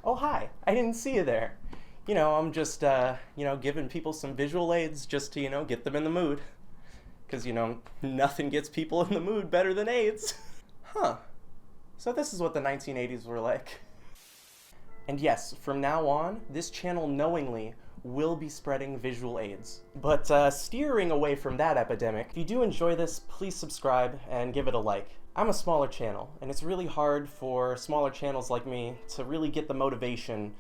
Oh, hi, I didn't see you there. I'm just, giving people some visual aids just to, get them in the mood. Because, nothing gets people in the mood better than AIDS. Huh. So this is what the 1980s were like. And yes, from now on, this channel knowingly will be spreading visual aids. But steering away from that epidemic, if you do enjoy this, please subscribe and give it a like. I'm a smaller channel, and it's really hard for smaller channels like me to really get the motivation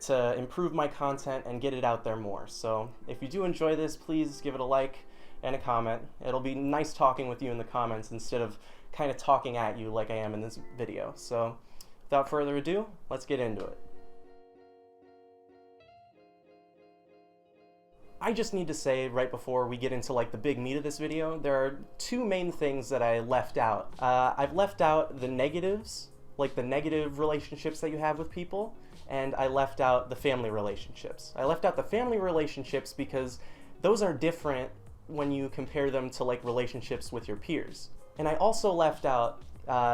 to improve my content and get it out there more. So if you do enjoy this, please give it a like and a comment. It'll be nice talking with you in the comments instead of kind of talking at you like I am in this video. So without further ado, let's get into it. I just need to say right before we get into like the big meat of this video, there are two main things that I left out. I've left out the negatives, like the negative relationships that you have with people, and I left out the family relationships. I left out the family relationships because those are different when you compare them to like relationships with your peers. And I also left out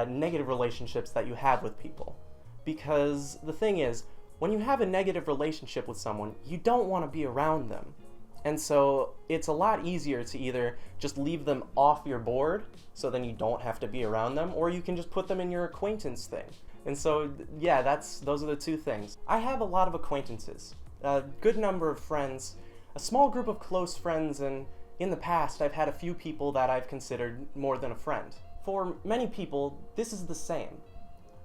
negative relationships that you have with people. Because the thing is, when you have a negative relationship with someone, you don't want to be around them. And so it's a lot easier to either just leave them off your board so then you don't have to be around them, or you can just put them in your acquaintance thing. And so, yeah, those are the two things. I have a lot of acquaintances, a good number of friends, a small group of close friends, and in the past I've had a few people that I've considered more than a friend. For many people, this is the same,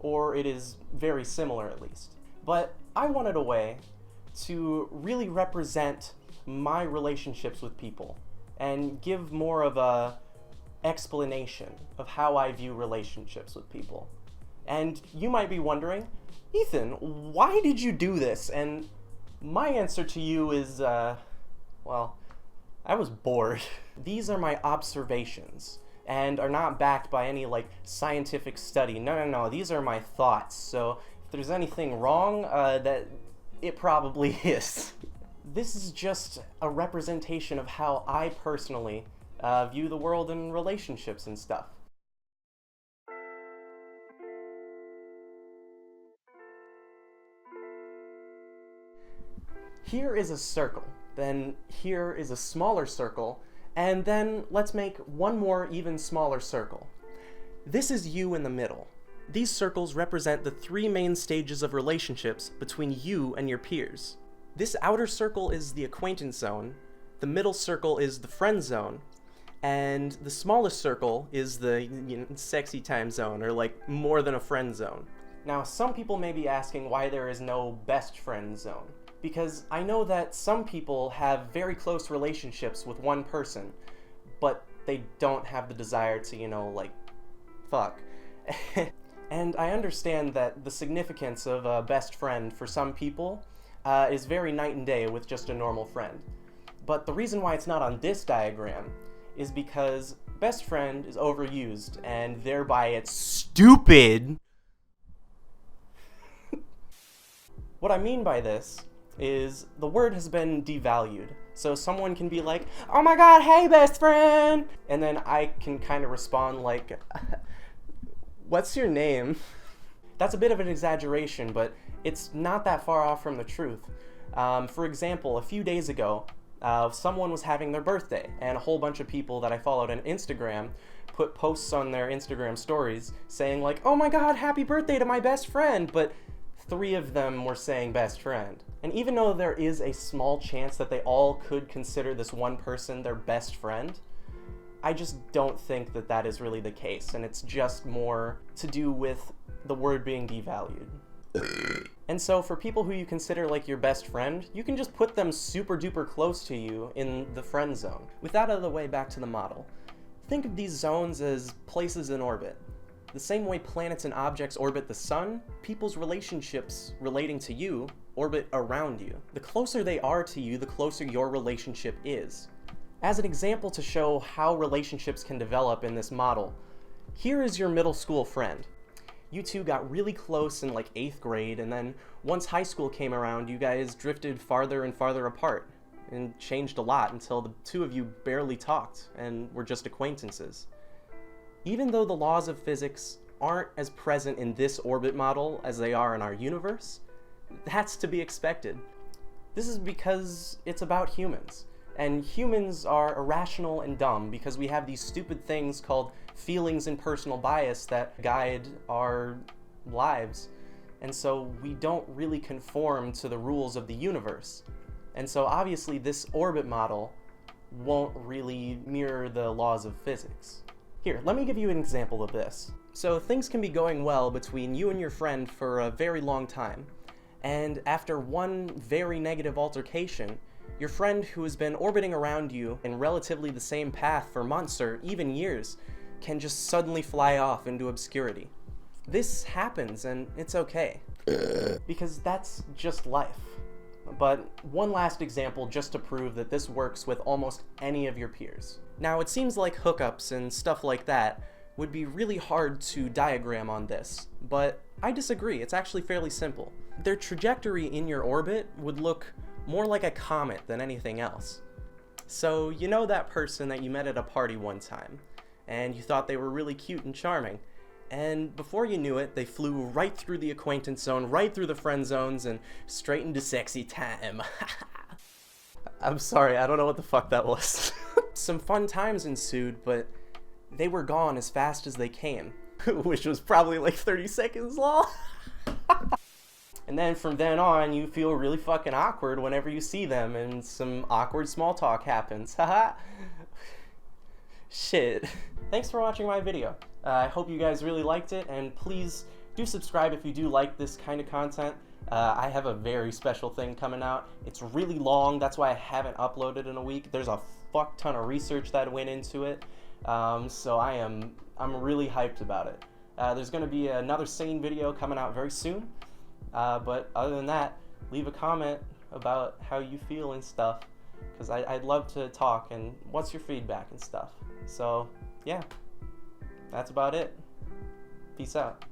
or it is very similar at least. But I wanted a way to really represent my relationships with people and give more of a explanation of how I view relationships with people. And you might be wondering, Ethan, why did you do this? And my answer to you is, well, I was bored. These are my observations and are not backed by any like scientific study. No, these are my thoughts. So if there's anything wrong, that it probably is. This is just a representation of how I personally view the world and relationships and stuff. Here is a circle, then here is a smaller circle, and then let's make one more even smaller circle. This is you in the middle. These circles represent the three main stages of relationships between you and your peers. This outer circle is the acquaintance zone, the middle circle is the friend zone, and the smallest circle is the sexy time zone, or like more than a friend zone. Now, some people may be asking why there is no best friend zone, because I know that some people have very close relationships with one person, but they don't have the desire to, fuck. And I understand that the significance of a best friend for some people is very night and day with just a normal friend. But the reason why it's not on this diagram is because best friend is overused, and thereby it's stupid. What I mean by this is the word has been devalued. So someone can be like, oh my god, hey best friend! And then I can kind of respond like, what's your name? That's a bit of an exaggeration, but it's not that far off from the truth. For example, a few days ago, someone was having their birthday, and a whole bunch of people that I followed on Instagram put posts on their Instagram stories saying like, oh my god, happy birthday to my best friend, but 3 of them were saying best friend. And even though there is a small chance that they all could consider this one person their best friend, I just don't think that that is really the case, and it's just more to do with the word being devalued. And so for people who you consider like your best friend, you can just put them super duper close to you in the friend zone. With that out of the way, back to the model. Think of these zones as places in orbit. The same way planets and objects orbit the sun, people's relationships relating to you orbit around you. The closer they are to you, the closer your relationship is. As an example to show how relationships can develop in this model, here is your middle school friend. You two got really close in like 8th grade, and then once high school came around, you guys drifted farther and farther apart and changed a lot until the two of you barely talked and were just acquaintances. Even though the laws of physics aren't as present in this orbit model as they are in our universe, That's to be expected. This is because it's about humans. And humans are irrational and dumb because we have these stupid things called feelings and personal bias that guide our lives. And so we don't really conform to the rules of the universe. And so obviously this orbit model won't really mirror the laws of physics. Here, let me give you an example of this. So things can be going well between you and your friend for a very long time. And after one very negative altercation, your friend who has been orbiting around you in relatively the same path for months or even years can just suddenly fly off into obscurity. This happens and it's okay, because that's just life. But one last example just to prove that this works with almost any of your peers. Now it seems like hookups and stuff like that would be really hard to diagram on this, but I disagree. It's actually fairly simple. Their trajectory in your orbit would look more like a comet than anything else. So you know that person that you met at a party one time, and you thought they were really cute and charming, and before you knew it, they flew right through the acquaintance zone, right through the friend zones, and straight into sexy time. I'm sorry, I don't know what the fuck that was. Some fun times ensued, but they were gone as fast as they came, which was probably like 30 seconds long. And then from then on, you feel really fucking awkward whenever you see them, and some awkward small talk happens. Haha. Shit. Thanks for watching my video. I hope you guys really liked it, and please do subscribe if you do like this kind of content. I have a very special thing coming out. It's really long, that's why I haven't uploaded in a week. There's a fuck ton of research that went into it, so I'm really hyped about it. There's gonna be another singing video coming out very soon, but other than that, leave a comment about how you feel and stuff, because I'd love to talk, and what's your feedback and stuff. So yeah, that's about it. Peace out.